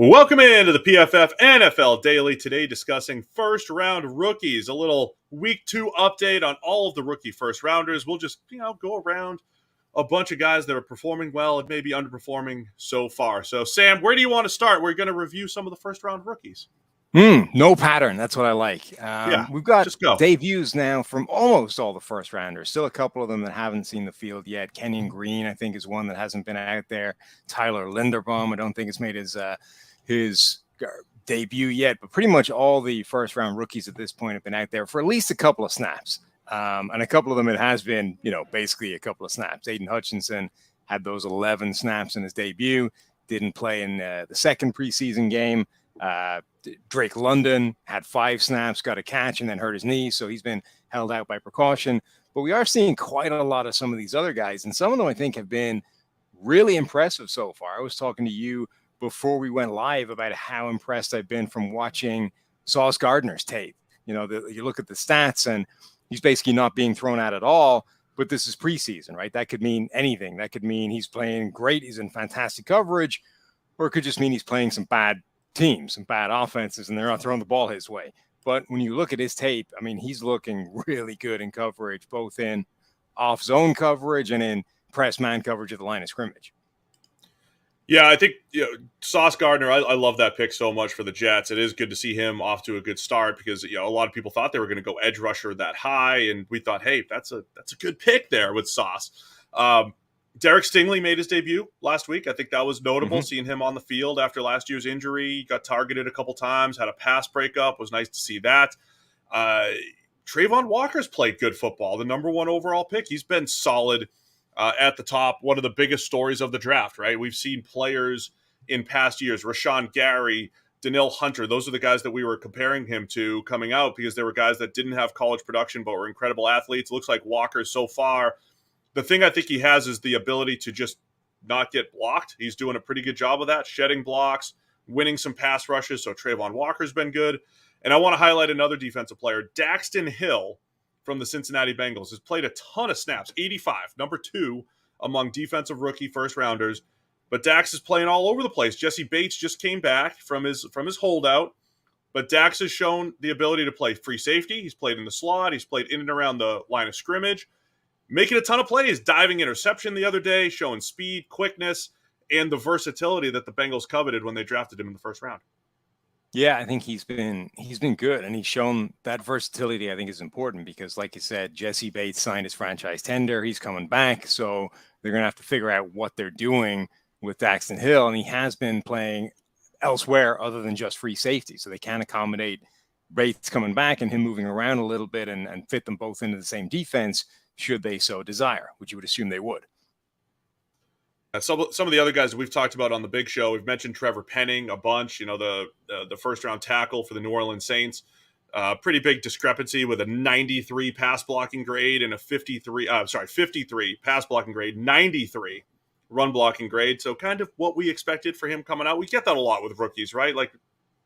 Welcome into the PFF NFL Daily. Today discussing first round rookies, a little week 2 update on all of the rookie first rounders. We'll just, go around a bunch of guys that are performing well and maybe underperforming so far. So Sam, where do you want to start? We're going to review some of the first round rookies. No pattern. That's what I like. We've got just go. debuts now from almost all the first rounders. Still a couple of them that haven't seen the field yet. Kenyon Green, I think, is one that hasn't been out there. Tyler Linderbaum, I don't think it's made his debut yet, but pretty much all the first round rookies at this point have been out there for at least a couple of snaps. And a couple of them, it has been, basically a couple of snaps. Aiden Hutchinson had those 11 snaps in his debut, didn't play in the second preseason game. Drake London had 5 snaps, got a catch, and then hurt his knee. So he's been held out by precaution. But we are seeing quite a lot of some of these other guys. And some of them, I think, have been really impressive so far. I was talking to you before we went live about how impressed I've been from watching Sauce Gardner's tape. You look at the stats, and he's basically not being thrown out at all. But this is preseason, right? That could mean anything. That could mean he's playing great. He's in fantastic coverage. Or it could just mean he's playing some bad teams, some bad offenses, and they're not throwing the ball his way. But when you look at his tape, I mean, he's looking really good in coverage, both in off-zone coverage and in press man coverage at the line of scrimmage. Yeah, I think Sauce Gardner, I love that pick so much for the Jets. It is good to see him off to a good start because a lot of people thought they were going to go edge rusher that high, and we thought, hey, that's a good pick there with Sauce. Derek Stingley made his debut last week. I think that was notable, seeing him on the field after last year's injury. He got targeted a couple times, had a pass breakup. Was nice to see that. Trayvon Walker's played good football, the number 1 overall pick. He's been solid at the top. One of the biggest stories of the draft, right? We've seen players in past years, Rashawn Gary, Danielle Hunter. Those are the guys that we were comparing him to coming out because they were guys that didn't have college production but were incredible athletes. It looks like Walker so far, the thing I think he has is the ability to just not get blocked. He's doing a pretty good job of that, shedding blocks, winning some pass rushes. So Trayvon Walker's been good. And I want to highlight another defensive player, Daxton Hill from the Cincinnati Bengals. Has played a ton of snaps, 85, number 2 among defensive rookie first rounders. But Dax is playing all over the place. Jesse Bates just came back from his holdout. But Dax has shown the ability to play free safety. He's played in the slot. He's played in and around the line of scrimmage. Making a ton of plays, diving interception the other day, showing speed, quickness, and the versatility that the Bengals coveted when they drafted him in the first round. Yeah, I think he's been good, and he's shown that versatility. I think is important because, like you said, Jesse Bates signed his franchise tender. He's coming back, so they're going to have to figure out what they're doing with Daxton Hill, and he has been playing elsewhere other than just free safety, so they can accommodate Bates coming back and him moving around a little bit and fit them both into the same defense, should they so desire, which you would assume they would. Some of the other guys that we've talked about on the big show, we've mentioned Trevor Penning a bunch, the first-round tackle for the New Orleans Saints. Pretty big discrepancy with a 93 pass blocking grade and a 53 pass blocking grade, 93 run blocking grade. So kind of what we expected for him coming out. We get that a lot with rookies, right? Like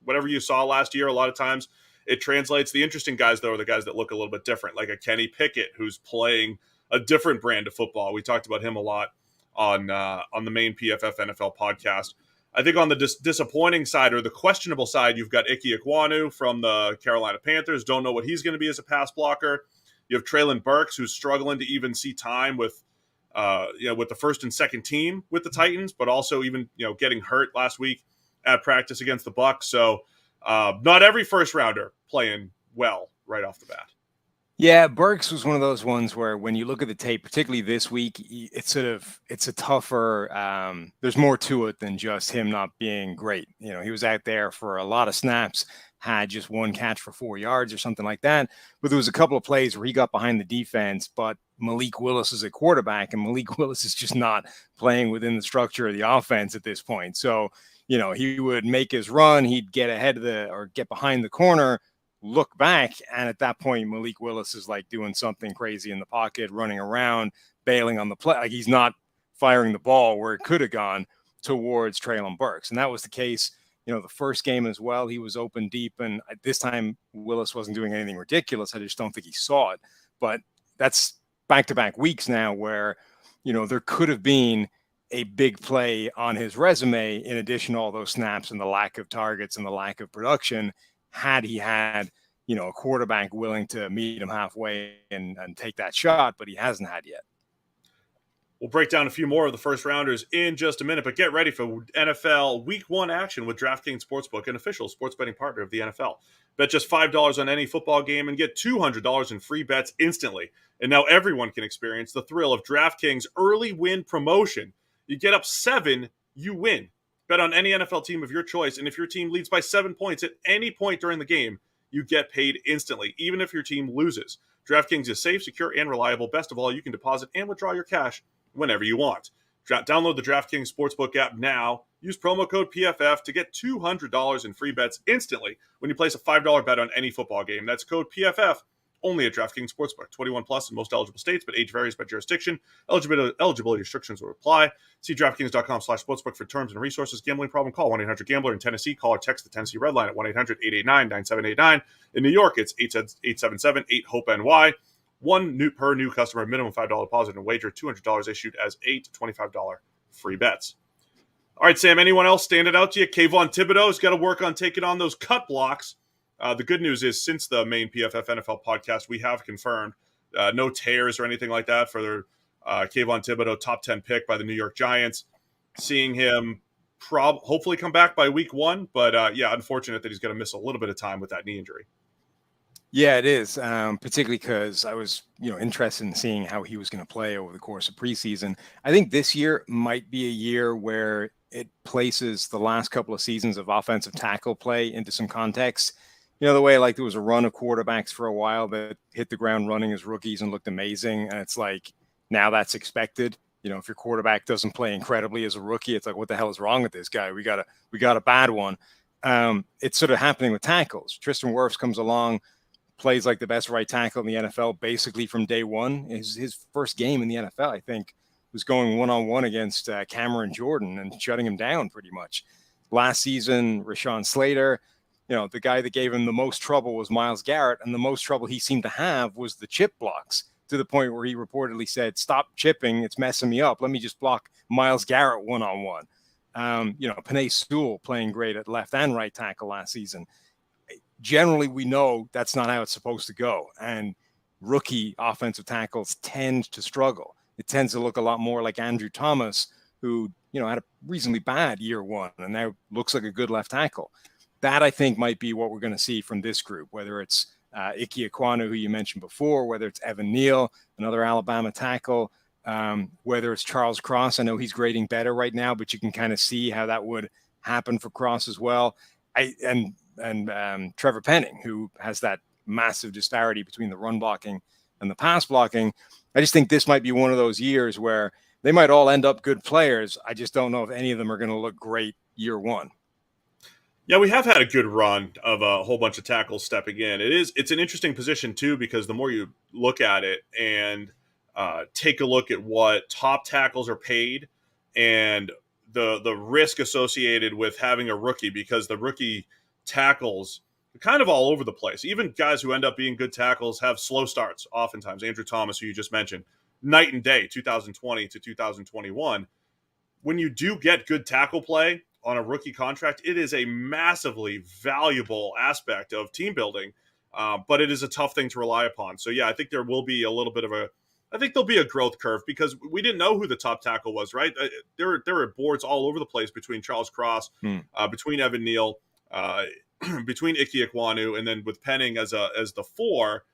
whatever you saw last year, a lot of times it translates. The interesting guys, though, are the guys that look a little bit different, like a Kenny Pickett, who's playing a different brand of football. We talked about him a lot on the main PFF NFL podcast. I think on the disappointing side or the questionable side, you've got Ike Ekwonu from the Carolina Panthers. Don't know what he's going to be as a pass blocker. You have Treylon Burks, who's struggling to even see time with the first and second team with the Titans, but also even getting hurt last week at practice against the Bucs. So not every first rounder playing well right off the bat. Yeah, Burks was one of those ones where when you look at the tape, particularly this week, it's a tougher, there's more to it than just him not being great. He was out there for a lot of snaps, had just one catch for 4 yards or something like that. But there was a couple of plays where he got behind the defense, but Malik Willis is a quarterback, and Malik Willis is just not playing within the structure of the offense at this point. So, he would make his run, he'd get ahead of or get behind the corner, look back, and at that point Malik Willis is like doing something crazy in the pocket, running around, bailing on the play. Like he's not firing the ball where it could have gone towards Treylon Burks. And that was the case, the first game as well. He was open deep, and this time Willis wasn't doing anything ridiculous. I just don't think he saw it. But that's back-to-back weeks now where, there could have been a big play on his resume, in addition to all those snaps and the lack of targets and the lack of production, had he had, a quarterback willing to meet him halfway and take that shot, but he hasn't had yet. We'll break down a few more of the first rounders in just a minute, but get ready for NFL Week 1 action with DraftKings Sportsbook, an official sports betting partner of the NFL. Bet just $5 on any football game and get $200 in free bets instantly. And now everyone can experience the thrill of DraftKings early win promotion. You get up 7, you win. Bet on any NFL team of your choice, and if your team leads by 7 points at any point during the game, you get paid instantly, even if your team loses. DraftKings is safe, secure, and reliable. Best of all, you can deposit and withdraw your cash whenever you want. Download the DraftKings Sportsbook app now. Use promo code PFF to get $200 in free bets instantly when you place a $5 bet on any football game. That's code PFF only at DraftKings Sportsbook. 21 plus in most eligible states, but age varies by jurisdiction. Eligibility restrictions will apply. See DraftKings.com/sportsbook for terms and resources. Gambling problem? Call 1-800-GAMBLER. In Tennessee, call or text the Tennessee Red Line at 1-800-889-9789. In New York, it's 877-8-HOPE-NY. One per new customer, minimum $5 deposit and wager, $200 issued as $8 to $25 free bets. All right, Sam, anyone else standing out to you? Kayvon Thibodeau's got to work on taking on those cut blocks. The good news is, since the main PFF NFL podcast, we have confirmed no tears or anything like that for their Kayvon Thibodeau top 10 pick by the New York Giants. Seeing him hopefully come back by week 1, but unfortunate that he's going to miss a little bit of time with that knee injury. Yeah, it is, particularly because I was, interested in seeing how he was going to play over the course of preseason. I think this year might be a year where it places the last couple of seasons of offensive tackle play into some context. The way like there was a run of quarterbacks for a while that hit the ground running as rookies and looked amazing, and it's like now that's expected. If your quarterback doesn't play incredibly as a rookie, it's like, what the hell is wrong with this guy? We got a bad one. It's sort of happening with tackles. Tristan Wirfs comes along, plays like the best right tackle in the NFL basically from day one. His first game in the NFL, I think, was going one-on-one against Cameron Jordan and shutting him down pretty much. Last season, Rashawn Slater, the guy that gave him the most trouble was Myles Garrett, and the most trouble he seemed to have was the chip blocks, to the point where he reportedly said, "Stop chipping, it's messing me up. Let me just block Myles Garrett one-on-one." Penei Sewell playing great at left and right tackle last season. Generally, we know that's not how it's supposed to go, and rookie offensive tackles tend to struggle. It tends to look a lot more like Andrew Thomas, who had a reasonably bad year 1 and now looks like a good left tackle. That, I think, might be what we're going to see from this group, whether it's Ike Ekwonu, who you mentioned before, whether it's Evan Neal, another Alabama tackle, whether it's Charles Cross. I know he's grading better right now, but you can kind of see how that would happen for Cross as well. And Trevor Penning, who has that massive disparity between the run blocking and the pass blocking. I just think this might be one of those years where they might all end up good players. I just don't know if any of them are going to look great year 1. Yeah, we have had a good run of a whole bunch of tackles stepping in. It's an interesting position too, because the more you look at it and take a look at what top tackles are paid and the risk associated with having a rookie, because the rookie tackles are kind of all over the place. Even guys who end up being good tackles have slow starts oftentimes. Andrew Thomas, who you just mentioned, night and day, 2020 to 2021. When you do get good tackle play on a rookie contract, it is a massively valuable aspect of team building, but it is a tough thing to rely upon. So, yeah, I think there will be a little bit of there'll be a growth curve, because we didn't know who the top tackle was, right? There were boards all over the place between Charles Cross, between Evan Neal, between Ike Ekwonu, and then with Penning as the 4.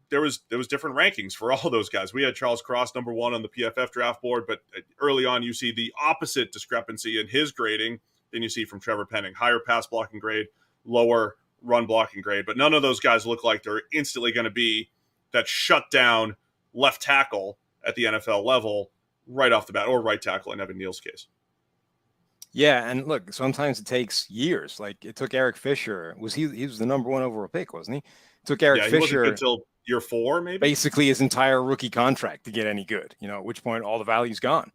There was different rankings for all those guys. We had Charles Cross number 1 on the PFF draft board, but early on you see the opposite discrepancy in his grading than you see from Trevor Penning. Higher pass blocking grade, lower run blocking grade. But none of those guys look like they're instantly going to be that shutdown left tackle at the NFL level right off the bat, or right tackle in Evan Neal's case. Yeah, and look, sometimes it takes years. Like it took Eric Fisher. He was the number 1 overall pick, wasn't he? It took Eric Fisher until year 4, maybe basically his entire rookie contract to get any good. At which point all the value's gone.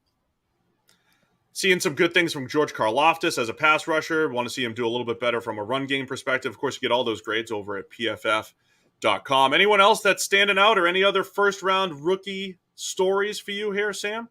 Seeing some good things from George Karlaftis as a pass rusher. Want to see him do a little bit better from a run game perspective. Of course, you get all those grades over at PFF.com. Anyone else that's standing out, or any other first round rookie stories for you here, Sam?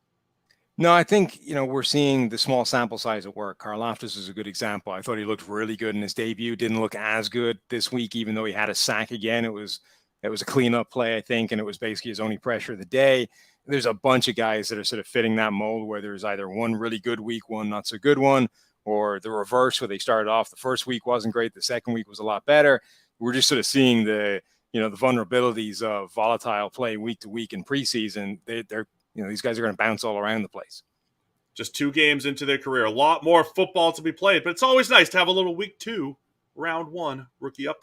No, I think, we're seeing the small sample size at work. Karlaftis is a good example. I thought he looked really good in his debut. Didn't look as good this week, even though he had a sack again. It was a cleanup play, I think, and it was basically his only pressure of the day. There's a bunch of guys that are sort of fitting that mold where there's either one really good week, one not so good one, or the reverse where they started off the first week wasn't great, the second week was a lot better. We're just sort of seeing the vulnerabilities of volatile play week to week in preseason. They're these guys are going to bounce all around the place. Just 2 games into their career. A lot more football to be played, but it's always nice to have a little week 2, round 1 rookie update.